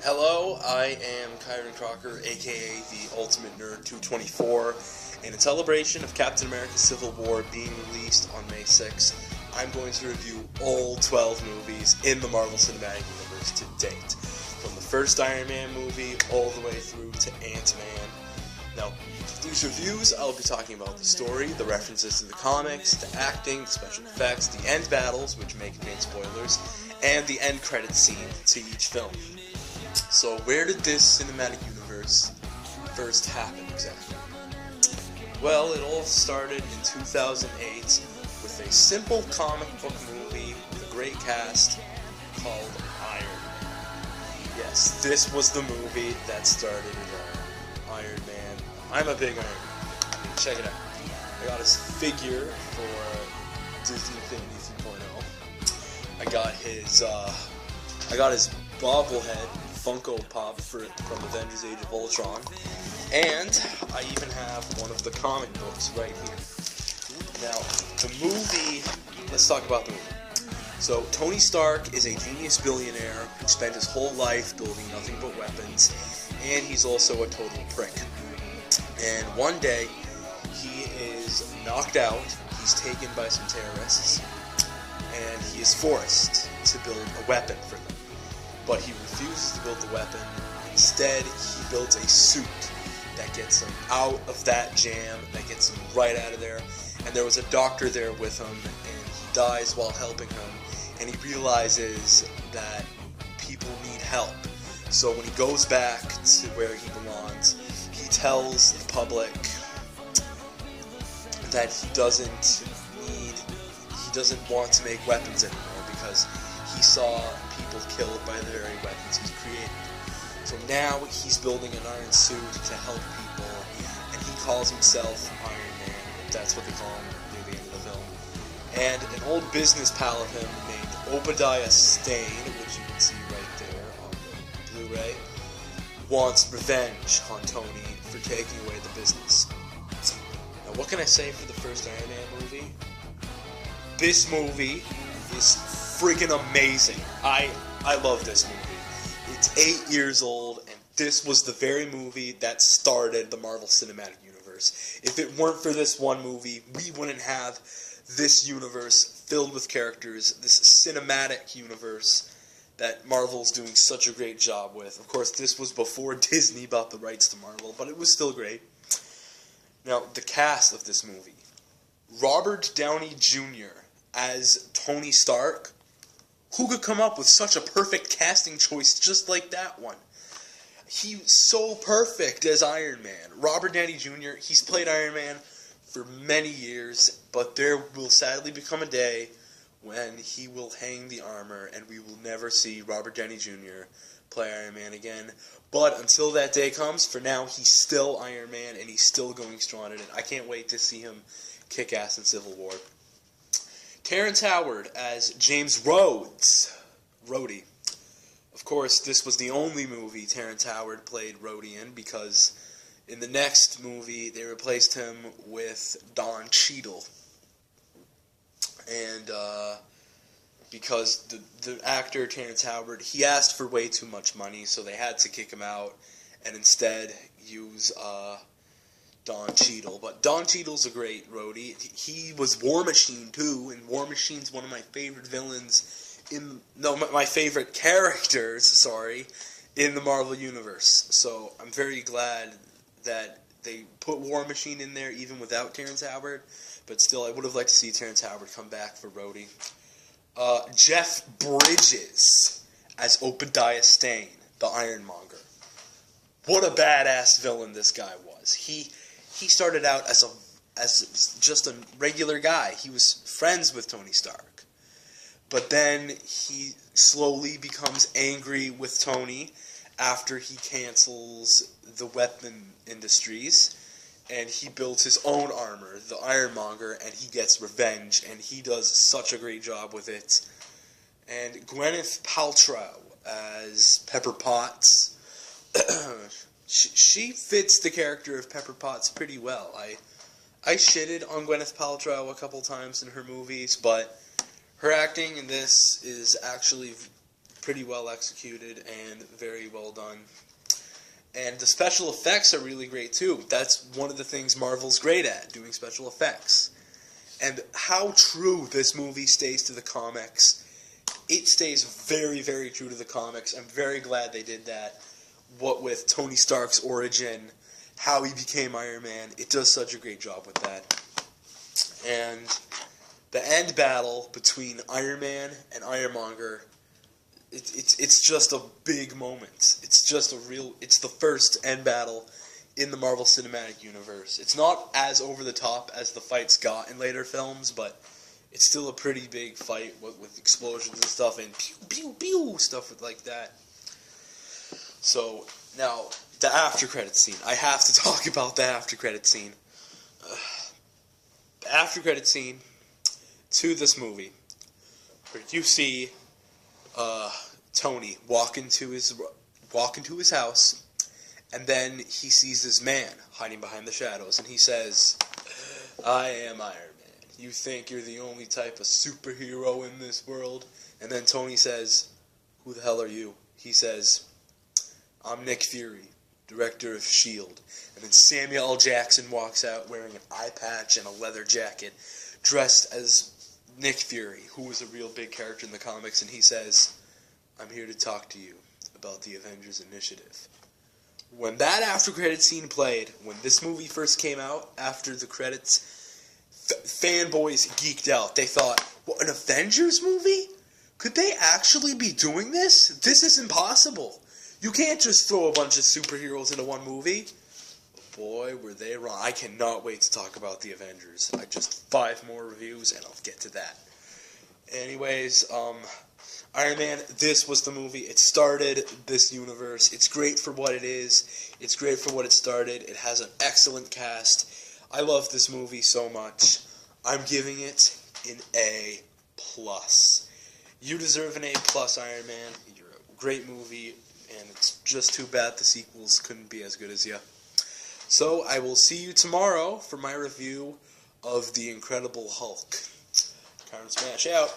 Hello, I am Kyron Crocker, aka the Ultimate Nerd 224, and in celebration of Captain America Civil War being released on May 6th, I'm going to review all 12 movies in the Marvel Cinematic Universe to date, from the first Iron Man movie all the way through to Ant-Man. Now, these reviews, I'll be talking about the story, the references to the comics, the acting, the special effects, the end battles, which may contain spoilers, and the end credit scene to each film. So where did this cinematic universe first happen exactly? Well, it all started in 2008 with a simple comic book movie with a great cast called Iron Man. Yes, this was the movie that started it all. Iron Man. I'm a big Iron Man. I mean, check it out. I got his figure for Disney Infinity 3.0. I got his bobblehead Funko Pop from Avengers Age of Ultron, and I even have one of the comic books right here. Now, the movie, let's talk about the movie. So, Tony Stark is a genius billionaire who spent his whole life building nothing but weapons, and he's also a total prick. And one day, he is knocked out, he's taken by some terrorists, and he is forced to build a weapon for them. But he refuses to build the weapon. Instead, he builds a suit that gets him out of that jam, that gets him right out of there. And there was a doctor there with him, and he dies while helping him. And he realizes that people need help. So when he goes back to where he belongs, he tells the public that he doesn't want to make weapons anymore because he saw people killed by the very weapons he's created. So now he's building an iron suit to help people, and he calls himself Iron Man. That's what they call him near the end of the film. And an old business pal of him named Obadiah Stane, which you can see right there on the Blu-ray, wants revenge on Tony for taking away the business. Now, what can I say for the first Iron Man movie? This movie is freaking amazing. I love this movie. It's 8 years old, and this was the very movie that started the Marvel Cinematic Universe. If it weren't for this one movie, we wouldn't have this universe filled with characters, this cinematic universe that Marvel's doing such a great job with. Of course, this was before Disney bought the rights to Marvel, but it was still great. Now, the cast of this movie. Robert Downey Jr. as Tony Stark. Who could come up with such a perfect casting choice just like that one? He's so perfect as Iron Man. Robert Downey Jr., he's played Iron Man for many years, but there will sadly become a day when he will hang the armor and we will never see Robert Downey Jr. play Iron Man again. But until that day comes, for now, he's still Iron Man and he's still going strong at it. I can't wait to see him kick ass in Civil War. Terrence Howard as James Rhodes. Rhodey. Of course, this was the only movie Terrence Howard played Rhodey in because in the next movie they replaced him with Don Cheadle. And because the actor Terrence Howard, he asked for way too much money, so they had to kick him out and instead use Don Cheadle. But Don Cheadle's a great Rhodey. He was War Machine too, and War Machine's one of my favorite villains my favorite characters, in the Marvel Universe. So I'm very glad that they put War Machine in there even without Terrence Howard, but still I would have liked to see Terrence Howard come back for Rhodey. Jeff Bridges as Obadiah Stane, the Ironmonger. What a badass villain this guy was. He started out as just a regular guy. He was friends with Tony Stark. But then he slowly becomes angry with Tony after he cancels the weapon industries. And he builds his own armor, the Ironmonger, and he gets revenge. And he does such a great job with it. And Gwyneth Paltrow as Pepper Potts. She fits the character of Pepper Potts pretty well. I shitted on Gwyneth Paltrow a couple times in her movies, but her acting in this is actually pretty well executed and very well done. And the special effects are really great too. That's one of the things Marvel's great at, doing special effects. And how true this movie stays to the comics. It stays very, very true to the comics. I'm very glad they did that. What with Tony Stark's origin, how he became Iron Man, it does such a great job with that. And the end battle between Iron Man and Ironmonger, it's just a big moment. It's the first end battle in the Marvel Cinematic Universe. It's not as over the top as the fights got in later films, but it's still a pretty big fight with explosions and stuff and pew pew pew stuff like that. So now the after credit scene. I have to talk about the after credit scene. The after credit scene to this movie, where you see Tony walk into his house, and then he sees this man hiding behind the shadows, and he says, "I am Iron Man. You think you're the only type of superhero in this world?" And then Tony says, "Who the hell are you?" He says, "I'm Nick Fury, director of S.H.I.E.L.D." And then Samuel L. Jackson walks out wearing an eye patch and a leather jacket, dressed as Nick Fury, who was a real big character in the comics, and he says, "I'm here to talk to you about the Avengers Initiative." When that after credit scene played, when this movie first came out, after the credits, fanboys geeked out. They thought, what, an Avengers movie? Could they actually be doing this? This is impossible. You can't just throw a bunch of superheroes into one movie. Boy, were they wrong. I cannot wait to talk about the Avengers. I just 5 more reviews and I'll get to that. Anyways, Iron Man, this was the movie. It started this universe. It's great for what it is. It's great for what it started. It has an excellent cast. I love this movie so much. I'm giving it an A+. You deserve an A+, Iron Man. You're a great movie, and it's just too bad the sequels couldn't be as good as you. So, I will see you tomorrow for my review of The Incredible Hulk. Karen Smash out.